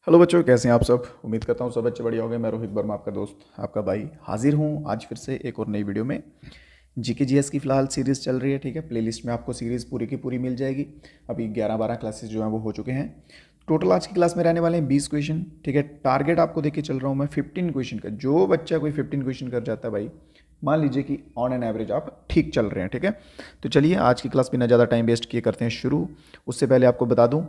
Hello बच्चों, कैसे हैं आप सब। उम्मीद करता हूँ सब बच्चे बढ़िया होंगे। मैं रोहित वर्मा, आपका दोस्त, आपका भाई, हाजिर हूँ आज फिर से एक और नई वीडियो में। जीके जीएस की फ़िलहाल सीरीज़ चल रही है, ठीक है। प्लेलिस्ट में आपको सीरीज़ पूरी की पूरी मिल जाएगी। अभी 11-12 क्लासेस जो हैं वो हो चुके हैं। टोटल आज की क्लास में रहने वाले हैं 20 क्वेश्चन, ठीक है। टारगेट आपको देके चल रहा हूँ मैं 15 क्वेश्चन का। जो बच्चा कोई 15 क्वेश्चन कर जाता है भाई, मान लीजिए कि ऑन एन एवरेज आप ठीक चल रहे हैं, ठीक है। तो चलिए आज की क्लास बिना ज़्यादा टाइम वेस्ट किए करते हैं शुरू। उससे पहले आपको बता दूँ,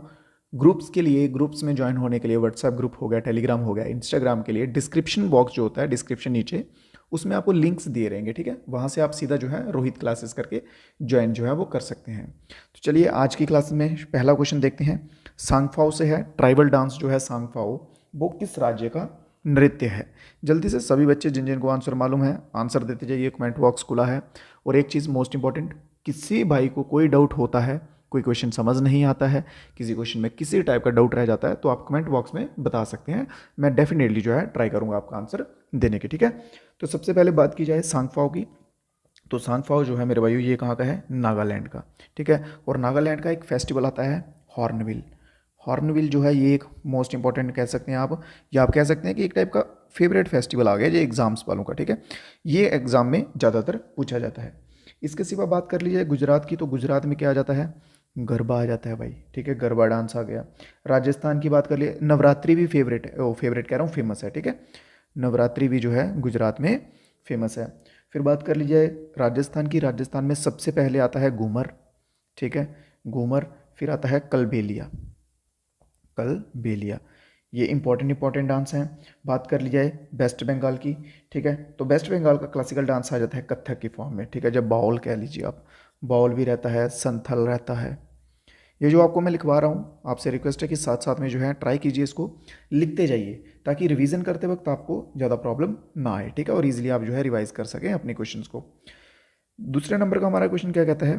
ग्रुप्स के लिए, ग्रुप्स में ज्वाइन होने के लिए व्हाट्सएप ग्रुप हो गया, टेलीग्राम हो गया, इंस्टाग्राम के लिए डिस्क्रिप्शन बॉक्स जो होता है, डिस्क्रिप्शन नीचे उसमें आपको लिंक्स दिए रहेंगे, ठीक है। वहाँ से आप सीधा जो है रोहित क्लासेस करके ज्वाइन जो है वो कर सकते हैं। तो चलिए आज की क्लास में पहला क्वेश्चन देखते हैं। सांगफाओ से है। ट्राइबल डांस जो है सांगफाओ, वो किस राज्य का नृत्य है। जल्दी से सभी बच्चे जिन जिनको आंसर मालूम है आंसर देते जाइए, कमेंट बॉक्स खुला है। और एक चीज़ मोस्ट इंपॉर्टेंट, किसी भाई को कोई डाउट होता है, कोई क्वेश्चन समझ नहीं आता है, किसी क्वेश्चन में किसी टाइप का डाउट रह जाता है, तो आप कमेंट बॉक्स में बता सकते हैं। मैं डेफिनेटली जो है ट्राई करूंगा आपका आंसर देने की, ठीक है। तो सबसे पहले बात की जाए सांगफाओ की, तो सांगफाओ जो है मेरे भाइयों ये कहाँ का है, नागालैंड का, ठीक है। और नागालैंड का एक फेस्टिवल आता है हॉर्नबिल। हॉर्नबिल जो है ये एक मोस्ट इंपॉर्टेंट कह सकते हैं आप, या आप कह सकते हैं कि एक टाइप का फेवरेट फेस्टिवल आ गया ये एग्जाम्स वालों का, ठीक है। ये एग्जाम में ज़्यादातर पूछा जाता है। इसके सिवा बात कर लीजिए गुजरात की, तो गुजरात में क्या आ जाता है, गरबा आ जाता है भाई, ठीक है। गरबा डांस आ गया। राजस्थान की बात कर लिए, नवरात्रि भी फेवरेट है, ओ फेवरेट कह रहा हूँ, फेमस है, ठीक है। नवरात्रि भी जो है गुजरात में फेमस है। फिर बात कर लीजिए राजस्थान की, राजस्थान में सबसे पहले आता है घूमर, ठीक है, घूमर। फिर आता है कलबेलिया, कलबेलिया। ये इंपॉर्टेंट डांस हैं। बात कर ली जाए वेस्ट बंगाल की, ठीक है, तो वेस्ट बंगाल का क्लासिकल डांस आ जाता है कथक की फॉर्म में, ठीक है। जब बाउल कह लीजिए आप, बाउल भी रहता है, संथल रहता है। ये जो आपको मैं लिखवा रहा हूँ, आपसे रिक्वेस्ट है कि साथ साथ में जो है ट्राई कीजिए, इसको लिखते जाइए, ताकि रिवीजन करते वक्त आपको ज़्यादा प्रॉब्लम ना आए, ठीक है। और इजीली आप जो है रिवाइज कर सकें अपने क्वेश्चंस को। दूसरे नंबर का हमारा क्वेश्चन क्या कहता है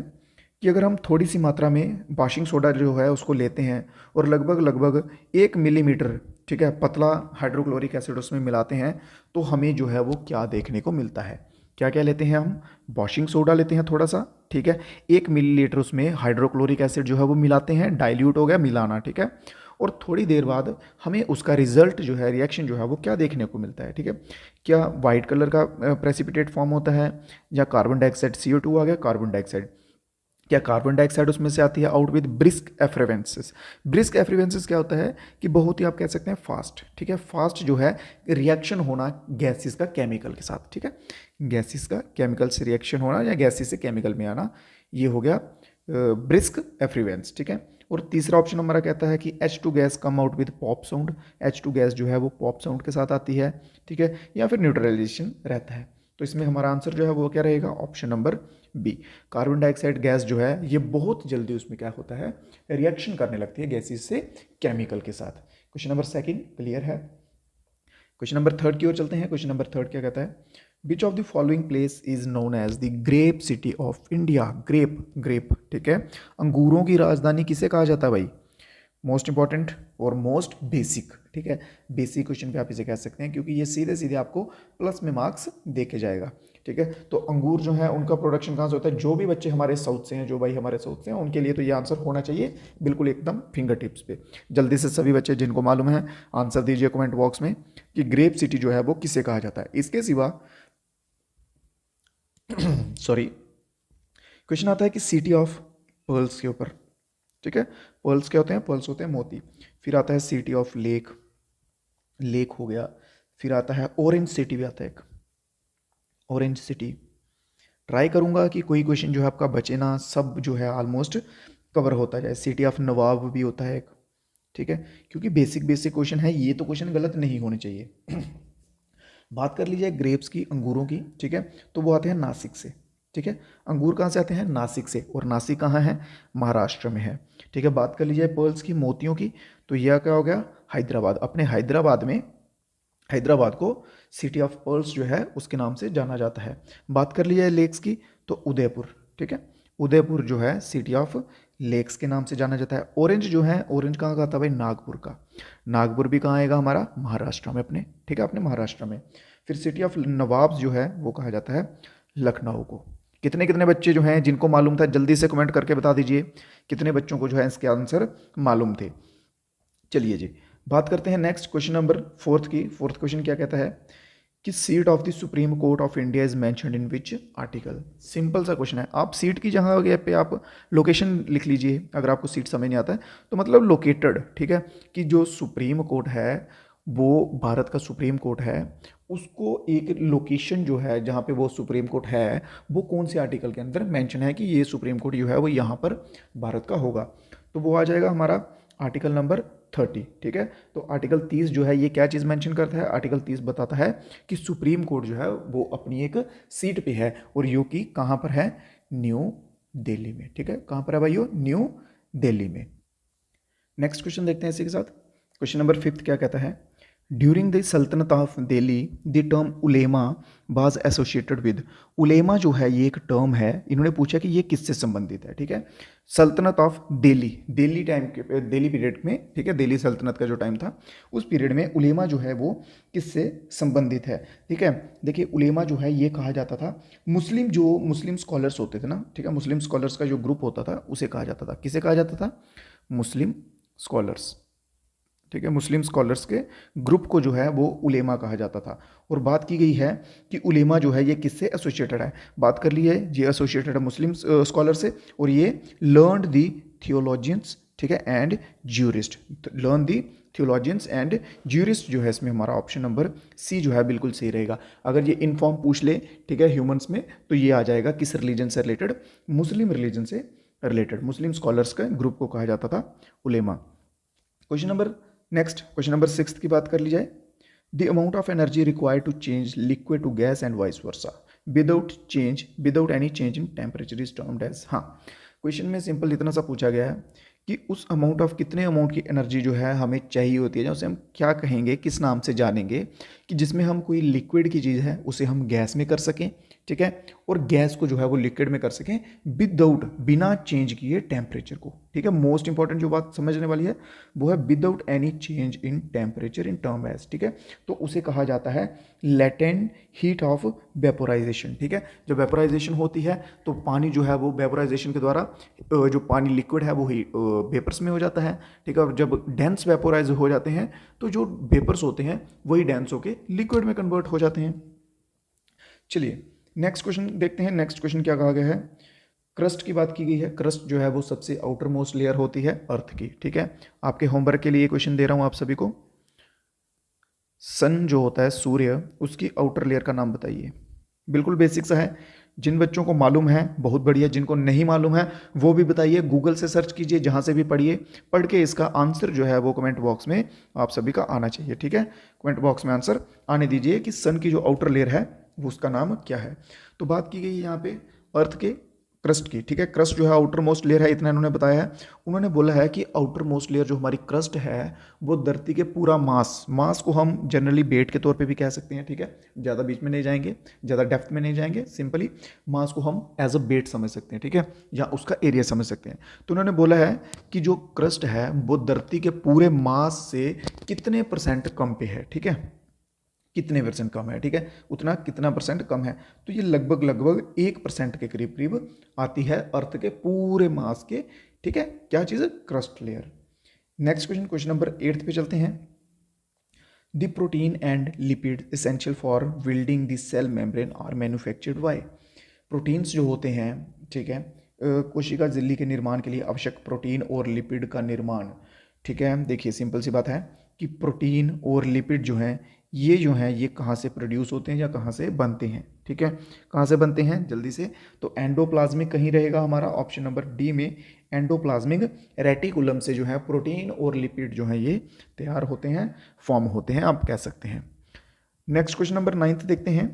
कि अगर हम थोड़ी सी मात्रा में वाशिंग सोडा जो है उसको लेते हैं और लगभग लगभग 1 मिलीमीटर, ठीक है, पतला हाइड्रोक्लोरिक एसिड उसमें मिलाते हैं, तो हमें जो है वो क्या देखने को मिलता है। क्या क्या लेते हैं हम, वॉशिंग सोडा लेते हैं थोड़ा सा, ठीक है। 1 मिलीलीटर उसमें हाइड्रोक्लोरिक एसिड जो है वो मिलाते हैं, डाइल्यूट हो गया, मिलाना, ठीक है। और थोड़ी देर बाद हमें उसका रिजल्ट जो है, रिएक्शन जो है वो क्या देखने को मिलता है, ठीक है। क्या वाइट कलर का प्रेसिपिटेट फॉर्म होता है, या कार्बन डाइऑक्साइड, CO2 आ गया, कार्बन डाइऑक्साइड, क्या कार्बन डाइऑक्साइड उसमें से आती है आउट विद ब्रिस्क एफ्रेवेंसेस। ब्रिस्क एफ्रेवेंसेस क्या होता है कि बहुत ही आप कह सकते हैं फास्ट, ठीक है, फास्ट जो है रिएक्शन होना गैसेस का केमिकल के साथ, ठीक है। गैसेस का केमिकल से रिएक्शन होना या गैसेस से केमिकल में आना, ये हो गया ब्रिस्क एफ्रेवेंस, ठीक है। और तीसरा ऑप्शन हमारा कहता है कि H2 gas come out with pop sound. H2 gas जो है वो पॉप साउंड के साथ आती है, ठीक है, या फिर न्यूट्रलाइजेशन रहता है। तो इसमें हमारा आंसर जो है वो क्या रहेगा, option number B. Carbon dioxide gas जो है ये बहुत जल्दी उसमें क्या होता है, रिएक्शन करने लगती है गैसेस से केमिकल के साथ। क्वेश्चन नंबर सेकंड क्लियर है। क्वेश्चन नंबर थर्ड की ओर चलते हैं। क्वेश्चन नंबर थर्ड क्या कहता है, which of the following place is known as the grape city of India. Grape, grape, ठीक है, अंगूरों की राजधानी किसे कहा जाता है भाई। मोस्ट इंपॉर्टेंट और मोस्ट बेसिक, ठीक है, बेसिक क्वेश्चन पे आप इसे कह सकते हैं, क्योंकि ये सीधे सीधे आपको प्लस में मार्क्स देके जाएगा, ठीक है। तो अंगूर जो है उनका प्रोडक्शन कहाँ से होता है, जो भी बच्चे हमारे साउथ से हैं, जो भाई हमारे साउथ से हैं, उनके लिए तो ये आंसर होना चाहिए बिल्कुल एकदम फिंगर टिप्स पे। जल्दी से सभी बच्चे जिनको मालूम है आंसर दीजिए कमेंट बॉक्स में कि ग्रेप सिटी जो है वो किसे कहा जाता है। इसके सिवा सॉरी, क्वेश्चन आता है कि सिटी ऑफ पर्ल्स के ऊपर, ठीक है। पर्ल्स क्या होते हैं, पर्ल्स होते हैं मोती। फिर आता है सिटी ऑफ लेक, लेक हो गया। फिर आता है ऑरेंज सिटी, भी आता है एक ऑरेंज सिटी। ट्राई करूंगा कि कोई क्वेश्चन जो है आपका बचे ना, सब जो है ऑलमोस्ट कवर होता जाए। सिटी ऑफ नवाब भी होता है एक, ठीक है, क्योंकि बेसिक बेसिक क्वेश्चन है ये, तो क्वेश्चन गलत नहीं होने चाहिए। बात कर लीजिए ग्रेप्स की, अंगूरों की, ठीक है, तो वो आते हैं नासिक से, ठीक है। अंगूर कहाँ से आते हैं, नासिक से, और नासिक कहाँ है, महाराष्ट्र में है, ठीक है। बात कर लीजिए पर्ल्स की, मोतियों की, तो यह क्या हो गया, हैदराबाद। अपने हैदराबाद में, हैदराबाद को सिटी ऑफ पर्ल्स जो है उसके नाम से जाना जाता है। बात कर लीजिए लेक्स की, तो उदयपुर, ठीक है, उदयपुर जो है सिटी ऑफ लेक्स के नाम से जाना जाता है। ऑरेंज जो है, ऑरेंज कहाँ का था भाई, नागपुर का। नागपुर भी कहाँ आएगा हमारा, महाराष्ट्र में अपने, ठीक है, अपने महाराष्ट्र में। फिर सिटी ऑफ नवाब्स जो है वो कहा जाता है लखनऊ को। कितने कितने बच्चे जो हैं जिनको मालूम था जल्दी से कमेंट करके बता दीजिए, कितने बच्चों को जो है इसके आंसर मालूम थे। चलिए जी, बात करते हैं नेक्स्ट क्वेश्चन नंबर फोर्थ की। फोर्थ क्वेश्चन क्या कहता है कि seat of the supreme court of India is mentioned in which article. Simple सा क्वेश्चन है, आप सीट की जगह पे आप लोकेशन लिख लीजिए। अगर आपको सीट समझ नहीं आता है तो मतलब लोकेटेड, ठीक है, कि जो सुप्रीम कोर्ट है वो भारत का सुप्रीम कोर्ट है, उसको एक लोकेशन जो है जहाँ पे वो सुप्रीम कोर्ट है वो कौन से आर्टिकल के अंदर मेंशन है कि ये सुप्रीम कोर्ट जो है वो यहाँ पर भारत का होगा। तो वो आ जाएगा हमारा आर्टिकल नंबर 30, ठीक है। तो आर्टिकल 30 जो है ये क्या चीज़ मेंशन करता है, आर्टिकल 30 बताता है कि सुप्रीम कोर्ट जो है वो अपनी एक सीट पे है और यो की कहाँ पर है, न्यू दिल्ली में, ठीक है। कहाँ पर है भाई, न्यू दिल्ली में। नेक्स्ट क्वेश्चन देखते हैं इसी के साथ। क्वेश्चन नंबर 5 क्या कहता है, during the sultanate of Delhi the term ulema was associated with. उलेमा जो है ये एक टर्म है, इन्होंने पूछा कि ये किससे संबंधित है, ठीक है। सल्तनत ऑफ दिल्ली, दिल्ली टाइम के दिल्ली पीरियड में, ठीक है, दिल्ली सल्तनत का जो टाइम था उस पीरियड में उलेमा जो है वो किससे संबंधित है, ठीक है। देखिए उलेमा जो है ये कहा जाता था मुस्लिम स्कॉलर्स होते थे ना, ठीक है, मुस्लिम स्कॉलर्स का जो ग्रुप होता था उसे कहा जाता था, किसे कहा जाता था, मुस्लिम स्कॉलर्स, ठीक है। मुस्लिम स्कॉलर्स के ग्रुप को जो है वो उलेमा कहा जाता था। और बात की गई है कि उलेमा जो है ये किससे एसोसिएटेड है, बात कर ली है, ये एसोसिएटेड है मुस्लिम स्कॉलर से, और ये लर्नड दी थियोलॉजियंस, ठीक है, and jurist. Learn the theologians and jurist जो है इसमें हमारा ऑप्शन नंबर सी जो है बिल्कुल सही रहेगा। अगर ये इनफॉर्म पूछ ले, ठीक है, ह्यूमंस में, तो ये आ जाएगा किस रिलीजन से रिलेटेड, मुस्लिम रिलीजन से रिलेटेड। मुस्लिम स्कॉलर्स के ग्रुप को कहा जाता था उलेमा। Question number next, question number 6 की बात कर ली जाए। The amount of energy required to change liquid to gas and vice versa without any change in temperature is termed as. हाँ, क्वेश्चन में सिंपल इतना सा पूछा गया है कि उस अमाउंट ऑफ कितने अमाउंट की एनर्जी जो है हमें चाहिए होती है, उसे हम क्या कहेंगे, किस नाम से जानेंगे, कि जिसमें हम कोई लिक्विड की चीज़ है उसे हम गैस में कर सकें, ठीक है, और गैस को जो है वो लिक्विड में कर सकें विदाउट, बिना चेंज किए टेम्परेचर को, ठीक है। मोस्ट इंपॉर्टेंट जो बात समझने वाली है वो है without any change in temperature in term as, ठीक है। तो उसे कहा जाता है लेटेंट हीट ऑफ वेपोराइजेशन, ठीक है। जब वेपोराइजेशन होती है तो पानी जो है वो वेपोराइजेशन के द्वारा जो पानी लिक्विड है वो ही वेपर्स में हो जाता है, ठीक है। और जब डेंस वेपोराइज हो जाते हैं तो जो वेपर्स होते हैं वही डेंस होके लिक्विड में कन्वर्ट हो जाते हैं। चलिए नेक्स्ट क्वेश्चन देखते हैं। नेक्स्ट क्वेश्चन क्या कहा गया है, क्रस्ट की बात की गई है। क्रस्ट जो है वो सबसे आउटर मोस्ट लेयर होती है अर्थ की, ठीक है। आपके होमवर्क के लिए क्वेश्चन दे रहा हूं आप सभी को। सन जो होता है सूर्य, उसकी आउटर लेयर का नाम बताइए। बिल्कुल बेसिक सा है, जिन बच्चों को मालूम है बहुत बढ़िया, जिनको नहीं मालूम है वो भी बताइए, गूगल से सर्च कीजिए, जहाँ से भी पढ़िए, पढ़ के इसका आंसर जो है वो कमेंट बॉक्स में आप सभी का आना चाहिए, ठीक है। कमेंट बॉक्स में आंसर आने दीजिए कि सन की जो आउटर लेयर है वो उसका नाम क्या है। तो बात की गई है यहाँ पे अर्थ के क्रस्ट की, ठीक है। क्रस्ट जो है आउटर मोस्ट लेयर है, इतना इन्होंने बताया है। उन्होंने बोला है कि आउटर मोस्ट लेयर जो हमारी क्रस्ट है वो धरती के पूरा मास को हम जनरली वेट के तौर पे भी कह सकते हैं, ठीक है। ज़्यादा बीच में नहीं जाएंगे, ज़्यादा डेप्थ में नहीं जाएंगे, सिंपली मास को हम एज अ वेट समझ सकते हैं, ठीक है, या उसका एरिया समझ सकते हैं। तो उन्होंने बोला है कि जो क्रस्ट है वो धरती के पूरे मास से कितने परसेंट कम पे है, ठीक है, कितने परसेंट कम है, ठीक है, उतना कितना परसेंट कम है। तो ये लगभग 1% के करीब करीब आती है अर्थ के पूरे मास के, ठीक है, क्या चीज़ है, crust layer. Next question, question number 8 पे चलते हैं। The protein and lipid essential for building the cell membrane are manufactured by. Proteins जो होते हैं, ठीक है, कोशिका झिल्ली के निर्माण के लिए आवश्यक प्रोटीन और लिपिड का निर्माण, ठीक है। देखिए सिंपल सी बात है कि प्रोटीन और लिपिड जो हैं ये कहाँ से प्रोड्यूस होते हैं या कहाँ से बनते हैं, ठीक है। कहाँ से बनते हैं जल्दी से, तो एंडोप्लाज्मिक कहीं रहेगा हमारा ऑप्शन नंबर डी में, एंडोप्लाज्मिक रेटिकुलम से जो है प्रोटीन और लिपिड जो है ये तैयार होते हैं, फॉर्म होते हैं, आप कह सकते हैं। नेक्स्ट क्वेश्चन नंबर 9 देखते हैं।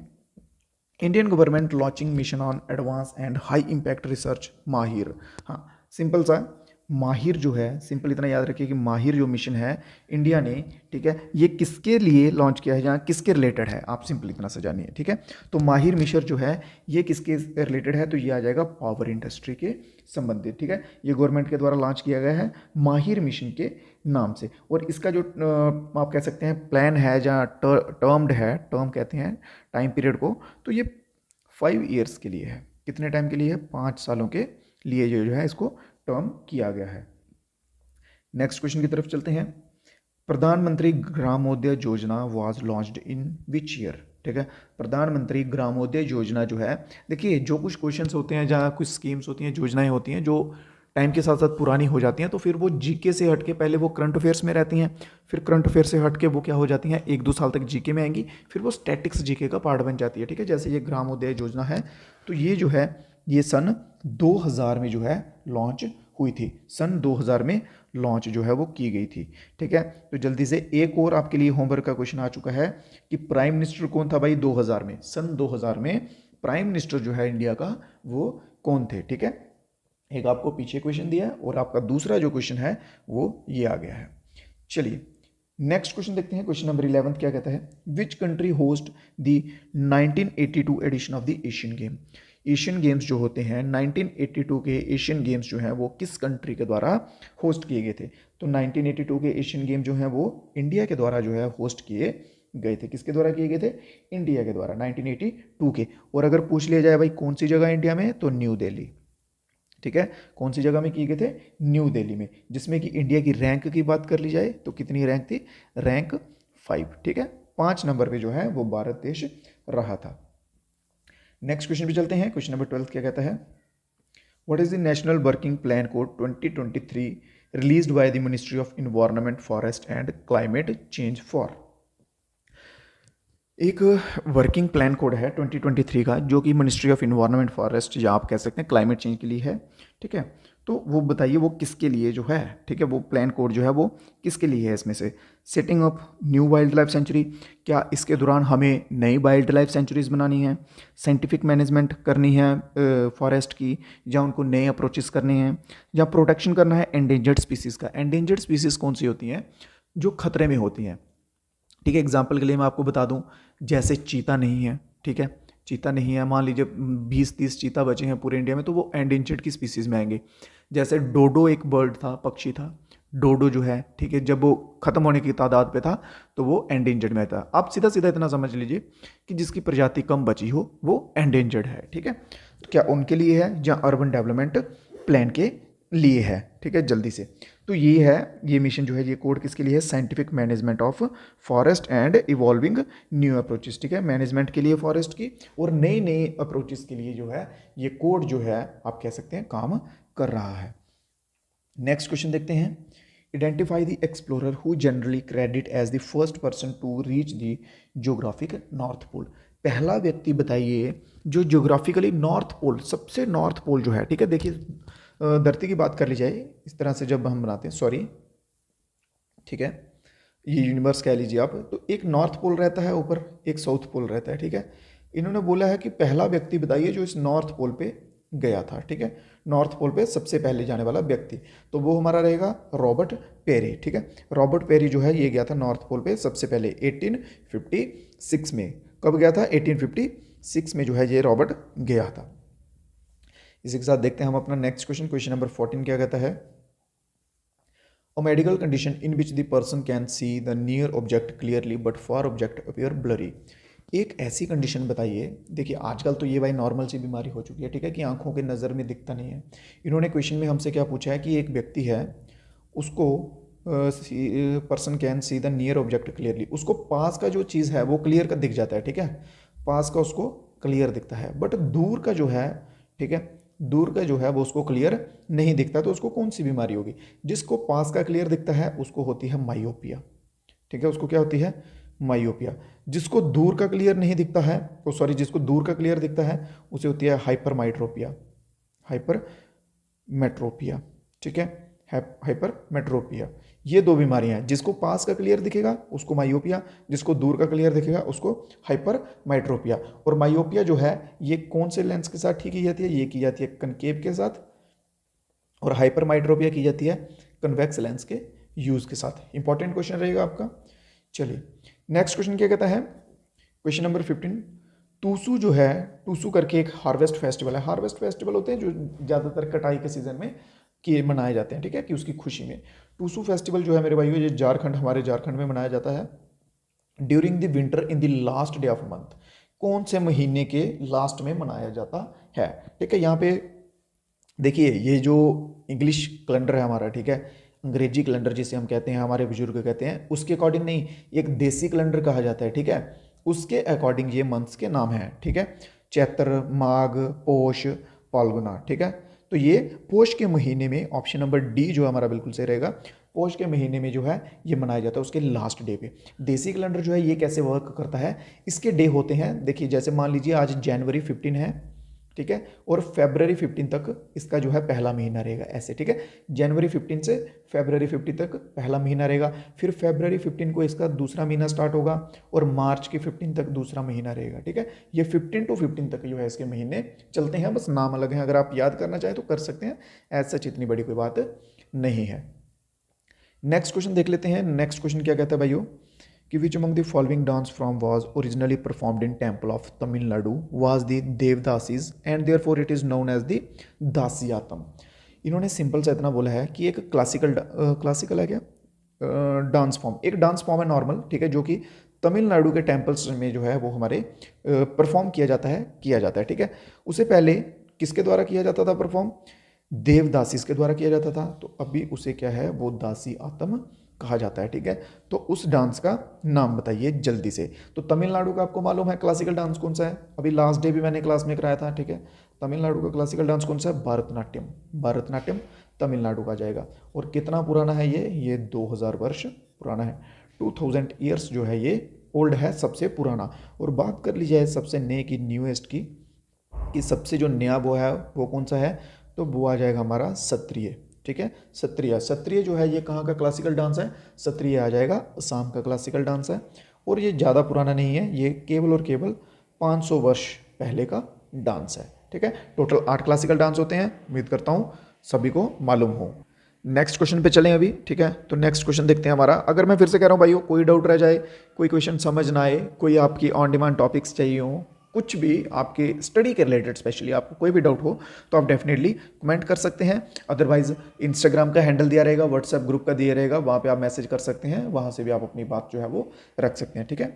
Indian government launching mission on advance and high impact research माहिर। हाँ, सिंपल सा, माहिर जो है, सिंपल इतना याद रखिए कि माहिर जो मिशन है इंडिया ने, ठीक है, ये किसके लिए लॉन्च किया है या किसके रिलेटेड है, आप सिंपल इतना सा जानिए, ठीक है। तो माहिर मिशन जो है ये किसके रिलेटेड है, तो ये आ जाएगा पावर इंडस्ट्री के संबंधित, ठीक है। ये गवर्नमेंट के द्वारा लॉन्च किया गया है माहिर मिशन के नाम से। और इसका जो आप कह सकते हैं प्लान है जहाँ टर्म्ड है, टर्म कहते हैं टाइम पीरियड को, तो ये 5 ईयर्स के लिए है। कितने टाइम के लिए है, 5 सालों के लिए जो है इसको टर्म किया गया है। नेक्स्ट क्वेश्चन की तरफ चलते हैं। प्रधानमंत्री ग्रामोदय योजना was launched in which year, ठीक है। प्रधानमंत्री ग्रामोदय योजना जो है, देखिए जो कुछ क्वेश्चंस होते हैं, जहाँ कुछ स्कीम्स होती हैं, योजनाएं होती हैं जो टाइम के साथ साथ पुरानी हो जाती हैं, तो फिर वो जीके से हटके पहले वो करंट अफेयर्स में रहती हैं, फिर करंट अफेयर से हटके वो क्या हो जाती हैं, 1-2 साल तक जीके में आएंगी, फिर वो स्टैटिक्स जीके का पार्ट बन जाती है, ठीक है। जैसे ये ग्रामोदय योजना है, तो ये जो है ये सन 2000 में जो है लॉन्च हुई थी, सन 2000 में लॉन्च जो है वो की गई थी, ठीक है। तो जल्दी से एक और आपके लिए होमवर्क का क्वेश्चन आ चुका है कि प्राइम मिनिस्टर कौन था भाई 2000 में, सन 2000 में प्राइम मिनिस्टर जो है इंडिया का वो कौन थे, ठीक है। एक आपको पीछे क्वेश्चन दिया है और आपका दूसरा जो क्वेश्चन है वो ये आ गया है। चलिए नेक्स्ट क्वेश्चन देखते हैं। क्वेश्चन नंबर 11 क्या कहता है, which country host the 1982 edition of the Asian game. Asian games जो होते हैं 1982 के एशियन गेम्स जो हैं वो किस कंट्री के द्वारा होस्ट किए गए थे। तो 1982 के एशियन गेम जो हैं वो इंडिया के द्वारा जो है होस्ट किए गए थे। किसके द्वारा किए गए थे, इंडिया के द्वारा 1982 के। और अगर पूछ लिया जाए भाई कौन सी जगह इंडिया में, तो न्यू दिल्ली, ठीक है। कौन सी जगह में किए गए थे, न्यू दिल्ली में। जिसमें कि इंडिया की रैंक की बात कर ली जाए तो कितनी रैंक थी, रैंक 5, ठीक है। 5 नंबर पे जो है वो भारत देश रहा था। नेक्स्ट क्वेश्चन पे चलते हैं। क्वेश्चन नंबर 12 क्या कहता है, what is the national working plan code 2023 released by the ministry of environment forest and climate change for. एक वर्किंग प्लान कोड है 2023 का, जो कि मिनिस्ट्री ऑफ इन्वायरमेंट फॉरेस्ट या आप कह सकते हैं क्लाइमेट चेंज के लिए है, ठीक है। तो वो बताइए वो किसके लिए जो है, ठीक है, वो प्लान कोड जो है वो किसके लिए है। इसमें से setting up new wild life sanctuary, क्या इसके दौरान हमें नई वाइल्ड लाइफ सेंचुरीज बनानी है, साइंटिफिक मैनेजमेंट करनी है फॉरेस्ट की, या उनको नए अप्रोचेस करने हैं, या प्रोटेक्शन करना है एंडेंजर्ड स्पीसीज़ का। एंडेंजर्ड स्पीसीज़ कौन सी होती हैं, जो खतरे में होती हैं, ठीक है। एग्जाम्पल के लिए मैं आपको बता दूं, जैसे चीता नहीं है, ठीक है, चीता नहीं है, मान लीजिए 20-30 चीता बचे हैं पूरे इंडिया में, तो वो एंडेंजर्ड की स्पीसीज़ में आएंगे। जैसे डोडो एक बर्ड था, पक्षी था, डोडो जो है, ठीक है, जब वो खत्म होने की तादाद पे था तो वो एंडेंजर्ड में था। आप सीधा सीधा इतना समझ लीजिए कि जिसकी प्रजाति कम बची हो वो एंडेंजर्ड है, ठीक है। तो क्या उनके लिए है या अर्बन डेवलपमेंट प्लान के लिए है, ठीक है। जल्दी से तो ये है, ये मिशन जो है, ये कोड किसके लिए है, scientific management of forest and evolving new approaches, ठीक है। मैनेजमेंट के लिए फॉरेस्ट की और नई नई अप्रोचेस के लिए जो है ये कोड जो है आप कह सकते हैं काम कर रहा है। नेक्स्ट क्वेश्चन देखते हैं। Identify the explorer who generally credit as the first person to reach the geographic north pole. पहला व्यक्ति बताइए जो ज्योग्राफिकली नॉर्थ पोल, सबसे नॉर्थ पोल जो है, ठीक है। देखिए धरती की बात कर ली जाए इस तरह से जब हम बनाते हैं, सॉरी, ठीक है, ये यूनिवर्स कह लीजिए आप, तो एक नॉर्थ पोल रहता है ऊपर, एक साउथ पोल रहता है, ठीक है। इन्होंने बोला है कि पहला व्यक्ति बताइए जो इस नॉर्थ पोल पे गया था, ठीक है, नॉर्थ पोल पे सबसे पहले जाने वाला व्यक्ति, तो वो हमारा रहेगा रॉबर्ट पेरी, ठीक है। रॉबर्ट पेरी जो है ये गया था नॉर्थ पोल पे सबसे पहले 1856 में। कब गया था, 1856 में जो है ये रॉबर्ट गया था। इसी के साथ देखते हैं हम अपना नेक्स्ट क्वेश्चन। क्वेश्चन नंबर 14 क्या कहता है, a medical condition in which the person can see the near object clearly but far object appear blurry. एक ऐसी कंडीशन बताइए, देखिए आजकल तो ये भाई नॉर्मल सी बीमारी हो चुकी है, ठीक है, कि आंखों के नज़र में दिखता नहीं है। इन्होंने क्वेश्चन में हमसे क्या पूछा है कि एक व्यक्ति है, उसको person can see the near object clearly, उसको पास का जो चीज़ है वो क्लियर का दिख जाता है, ठीक है, पास का उसको क्लियर दिखता है, बट दूर का जो है, ठीक है, दूर का जो है वो उसको क्लियर नहीं दिखता, तो उसको कौन सी बीमारी होगी। जिसको पास का क्लियर दिखता है उसको होती है माइयोपिया, ठीक है, उसको क्या होती है, माइयोपिया। जिसको दूर का क्लियर नहीं दिखता है, तो सॉरी, जिसको दूर का क्लियर दिखता है उसे होती है हाइपरमाइट्रोपिया, हाइपरमेट्रोपिया, ठीक है, हाइपरमेट्रोपिया। ये दो बीमारियां हैं, जिसको पास का क्लियर दिखेगा उसको माइयोपिया, जिसको दूर का क्लियर दिखेगा उसको हाइपरमाइट्रोपिया। और माइयोपिया जो है ये कौन से लेंस के साथ ठीक की जाती है, ये की जाती है कनकेव के साथ, और हाइपरमाइट्रोपिया की जाती है कन्वेक्स लेंस के यूज़ के साथ। इंपॉर्टेंट क्वेश्चन रहेगा आपका। चलिए नेक्स्ट क्वेश्चन क्या कहता है, क्वेश्चन नंबर 15, टूसू जो है, टूसू करके एक हार्वेस्ट फेस्टिवल है। हार्वेस्ट फेस्टिवल होते हैं जो ज़्यादातर कटाई के सीज़न में कि मनाए जाते हैं, ठीक है, कि उसकी खुशी में। टूसू फेस्टिवल जो है मेरे भाइयों ये झारखंड, हमारे झारखंड में मनाया जाता है during the winter in the last day of month. कौन से महीने के लास्ट में मनाया जाता है, ठीक है। यहाँ पे देखिए ये जो इंग्लिश कैलेंडर है हमारा, ठीक है, अंग्रेजी कैलेंडर जिसे हम कहते हैं, हमारे बुजुर्ग कहते हैं, उसके अकॉर्डिंग नहीं, एक देसी कैलेंडर कहा जाता है, ठीक है, उसके अकॉर्डिंग ये मंथ्स के नाम हैं, ठीक है। चैत्र, माघ, पोष, फाल्गुना, ठीक है। तो ये पोष के महीने में ऑप्शन नंबर डी जो हमारा बिल्कुल सही रहेगा, पोष के महीने में जो है ये मनाया जाता है उसके लास्ट डे पे। देसी कैलेंडर जो है ये कैसे वर्क करता है, इसके डे होते हैं, देखिए जैसे मान लीजिए आज जनवरी 15 है, ठीक है, और फरवरी 15 तक इसका जो है पहला महीना रहेगा, ऐसे, ठीक है। जनवरी 15 से फरवरी 15 तक पहला महीना रहेगा, फिर फरवरी 15 को इसका दूसरा महीना स्टार्ट होगा और मार्च की 15 तक दूसरा महीना रहेगा, ठीक है। ये 15 to 15 तक जो है इसके महीने चलते हैं, बस नाम अलग है, अगर आप याद करना चाहें तो कर सकते हैं, एज सच इतनी बड़ी कोई बात नहीं है। नेक्स्ट क्वेश्चन देख लेते हैं। नेक्स्ट क्वेश्चन क्या कहता है भाइयों कि which among the following dance form was originally performed in temple of Tamil Nadu was the devadasis and therefore it is known as the Dasiyattam. इन्होंने सिंपल सा इतना बोला है कि एक क्लासिकल है क्या, डांस फॉर्म, एक डांस फॉर्म है नॉर्मल, ठीक है, जो कि तमिलनाडु के टेम्पल्स में जो है वो हमारे परफॉर्म किया जाता है, ठीक है। उसे पहले किसके द्वारा किया जाता था परफॉर्म, देवदासीज के द्वारा किया जाता था, तो अभी उसे क्या है वो दासी आत्म कहा जाता है, ठीक है। तो उस डांस का नाम बताइए जल्दी से। तो तमिलनाडु का आपको मालूम है क्लासिकल डांस कौन सा है, अभी लास्ट डे भी मैंने क्लास में कराया था, ठीक है। तमिलनाडु का क्लासिकल डांस कौन सा है, भारतनाट्यम तमिलनाडु का जाएगा। और कितना पुराना है ये 2000 वर्ष पुराना है, 2000 ईयर्स जो है ये ओल्ड है, सबसे पुराना। और बात कर ली जाए सबसे नए की, न्यूएस्ट की, कि सबसे जो नया वो है वो कौन सा है, तो वो आ जाएगा हमारा सत्रिय, ठीक है। सत्रिय जो है ये कहाँ का क्लासिकल डांस है, सत्रिय आ जाएगा असम का क्लासिकल डांस है। और ये ज़्यादा पुराना नहीं है, ये केवल और केवल 500 वर्ष पहले का डांस है, ठीक है। टोटल 8 क्लासिकल डांस होते हैं, उम्मीद करता हूँ सभी को मालूम हो। नेक्स्ट क्वेश्चन पे चलें अभी, ठीक है। तो नेक्स्ट क्वेश्चन देखते हैं हमारा, अगर मैं फिर से कह रहा हूँ भाइयों, कोई डाउट रह जाए, कोई क्वेश्चन समझ ना आए, कोई आपकी ऑन डिमांड टॉपिक्स चाहिए हो, कुछ भी आपके स्टडी के रिलेटेड स्पेशली आपको कोई भी डाउट हो तो आप डेफिनेटली कमेंट कर सकते हैं। अदरवाइज इंस्टाग्राम का हैंडल दिया रहेगा, व्हाट्सएप ग्रुप का दिया रहेगा, वहाँ पे आप मैसेज कर सकते हैं, वहाँ से भी आप अपनी बात जो है वो रख सकते हैं, ठीक है।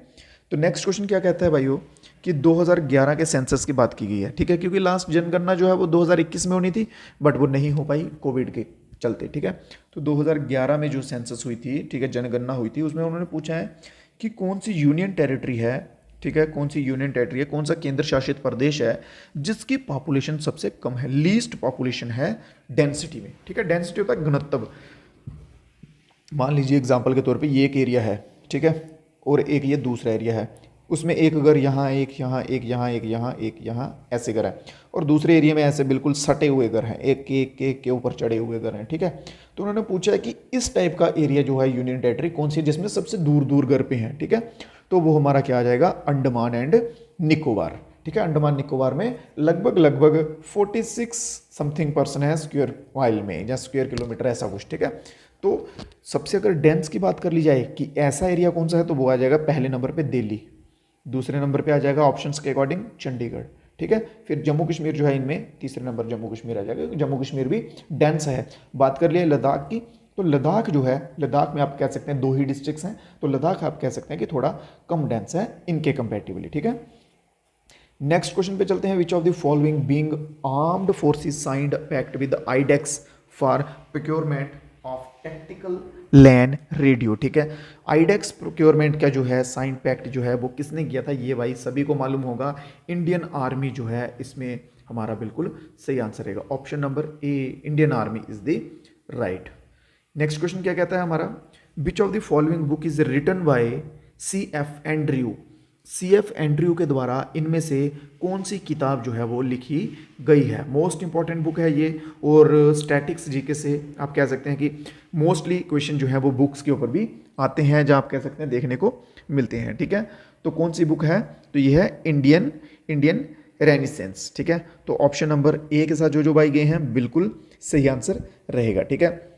तो नेक्स्ट क्वेश्चन क्या कहता है भाइयों कि 2011 के सेंसस की बात की गई है, ठीक है, क्योंकि लास्ट जनगणना जो है वो 2021 में होनी थी बट वो नहीं हो पाई कोविड के चलते, ठीक है। तो 2011 में जो सेंसस हुई थी, ठीक है, जनगणना हुई थी, उसमें उन्होंने पूछा है कि कौन सी यूनियन टेरिटरी है, ठीक है, कौन सी यूनियन टेरिटरी है, कौन सा केंद्र शासित प्रदेश है जिसकी पॉपुलेशन सबसे कम है, लीस्ट पॉपुलेशन है डेंसिटी में, ठीक है। डेंसिटी होता है घनत्व। मान लीजिए एग्जांपल के तौर पे ये एक एरिया है, ठीक है, और एक ये दूसरा एरिया है, उसमें एक घर यहाँ, एक यहाँ, एक यहाँ, एक यहाँ, एक यहाँ, ऐसे घर है, और दूसरे एरिया में ऐसे बिल्कुल सटे हुए घर हैं, एक के ऊपर चढ़े हुए घर हैं, ठीक है। तो उन्होंने पूछा है कि इस टाइप का एरिया जो है यूनियन टेरिटरी कौन सी है जिसमें सबसे दूर दूर घर पे हैं, ठीक है। तो वो हमारा क्या आ जाएगा, अंडमान एंड निकोबार, ठीक है। अंडमान निकोबार में लगभग 46 समथिंग पर्सन है स्क्वायर माइल में या स्क्वायर किलोमीटर, ऐसा कुछ, ठीक है। तो सबसे अगर डेंस की बात कर ली जाए कि ऐसा एरिया कौन सा है, तो वो आ जाएगा पहले नंबर पे दिल्ली, दूसरे नंबर पे आ जाएगा ऑप्शंस के अकॉर्डिंग चंडीगढ़, ठीक है। फिर जम्मू कश्मीर जो है इनमें तीसरे नंबर जम्मू कश्मीर आ जाएगा, जम्मू कश्मीर भी डेंस है। बात कर लिए लद्दाख की, तो लद्दाख जो है, लद्दाख में आप कह सकते हैं 2 ही डिस्ट्रिक्ट्स हैं, तो लद्दाख आप कह सकते हैं कि थोड़ा कम डेंस है इनके कंपेरेटिवली, ठीक है। नेक्स्ट क्वेश्चन पे चलते हैं, which of the following being armed forces signed pact with iDEX for procurement of tactical land radio, ठीक है। आईडेक्स प्रोक्योरमेंट का जो है साइन पैक्ट जो है वो किसने किया था, ये भाई सभी को मालूम होगा, इंडियन आर्मी जो है, इसमें हमारा बिल्कुल सही आंसर रहेगा option number A, Indian army is the right. Next question क्या कहता है हमारा, which of the following book is written by C.F. Andrew, C.F. Andrew के द्वारा इनमें से कौन सी किताब जो है वो लिखी गई है। मोस्ट इंपॉर्टेंट बुक है ये, और स्टैटिक्स जीके से आप कह सकते हैं कि मोस्टली क्वेश्चन जो है वो बुक्स के ऊपर भी आते हैं, जहाँ आप कह सकते हैं देखने को मिलते हैं, ठीक है। तो कौन सी बुक है, तो ये है इंडियन रेनिसेंस, ठीक है। तो ऑप्शन नंबर ए के साथ जो भाई गए हैं बिल्कुल सही आंसर रहेगा, ठीक है।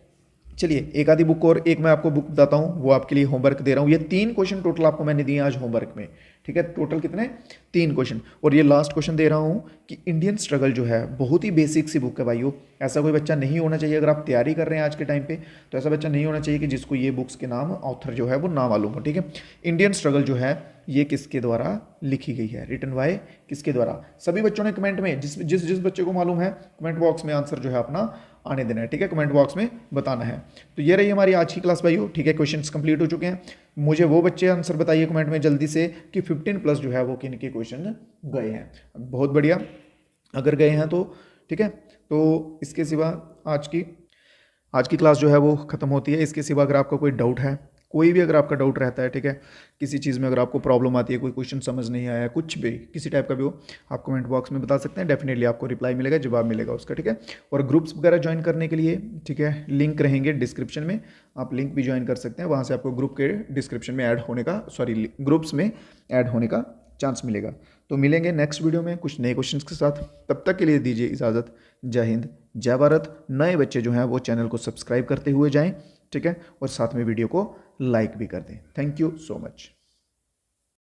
चलिए एक आधी बुक और एक मैं आपको बुक बताता हूँ, वो आपके लिए होमवर्क दे रहा हूँ। ये 3 क्वेश्चन टोटल आपको मैंने दिए आज होमवर्क में, ठीक है। टोटल कितने, 3 क्वेश्चन, और ये लास्ट क्वेश्चन दे रहा हूँ कि इंडियन स्ट्रगल जो है बहुत ही बेसिक सी बुक है भाइयों। ऐसा कोई बच्चा नहीं होना चाहिए, अगर आप तैयारी कर रहे हैं आज के टाइम पे, तो ऐसा बच्चा नहीं होना चाहिए कि जिसको ये बुक्स के नाम, ऑथर जो है वो ना मालूम हो, ठीक है। इंडियन स्ट्रगल जो है ये किसके द्वारा लिखी गई है, रिटन बाय किसके द्वारा। सभी बच्चों ने कमेंट में जिस बच्चे को मालूम है कमेंट बॉक्स में आंसर जो है अपना आने देना है, ठीक है, कमेंट बॉक्स में बताना है। तो ये रही हमारी आज की क्लास भाइयों, ठीक है। क्वेश्चंस कंप्लीट हो चुके हैं। मुझे वो बच्चे आंसर बताइए कमेंट में जल्दी से कि 15+ जो है वो किन के क्वेश्चन गए हैं। बहुत बढ़िया, अगर गए हैं तो ठीक है। तो इसके सिवा आज की क्लास जो है वो ख़त्म होती है। इसके सिवा अगर आपका कोई डाउट है, कोई भी अगर आपका डाउट रहता है, ठीक है, किसी चीज़ में अगर आपको प्रॉब्लम आती है, कोई क्वेश्चन समझ नहीं आया, कुछ भी किसी टाइप का भी हो, आप कमेंट बॉक्स में बता सकते हैं। डेफिनेटली आपको रिप्लाई मिलेगा, जवाब मिलेगा उसका, ठीक है। और ग्रुप्स वगैरह ज्वाइन करने के लिए, ठीक है, लिंक रहेंगे डिस्क्रिप्शन में, आप लिंक भी ज्वाइन कर सकते हैं। वहाँ से आपको ग्रुप के डिस्क्रिप्शन में ऐड होने का, ग्रुप्स में ऐड होने का चांस मिलेगा। तो मिलेंगे नेक्स्ट वीडियो में कुछ नए क्वेश्चंस के साथ। तब तक के लिए दीजिए इजाज़त। जय हिंद, जय भारत। नए बच्चे जो हैं वो चैनल को सब्सक्राइब करते हुए जाएं, ठीक है, और साथ में वीडियो को लाइक भी कर दें। Thank you so much.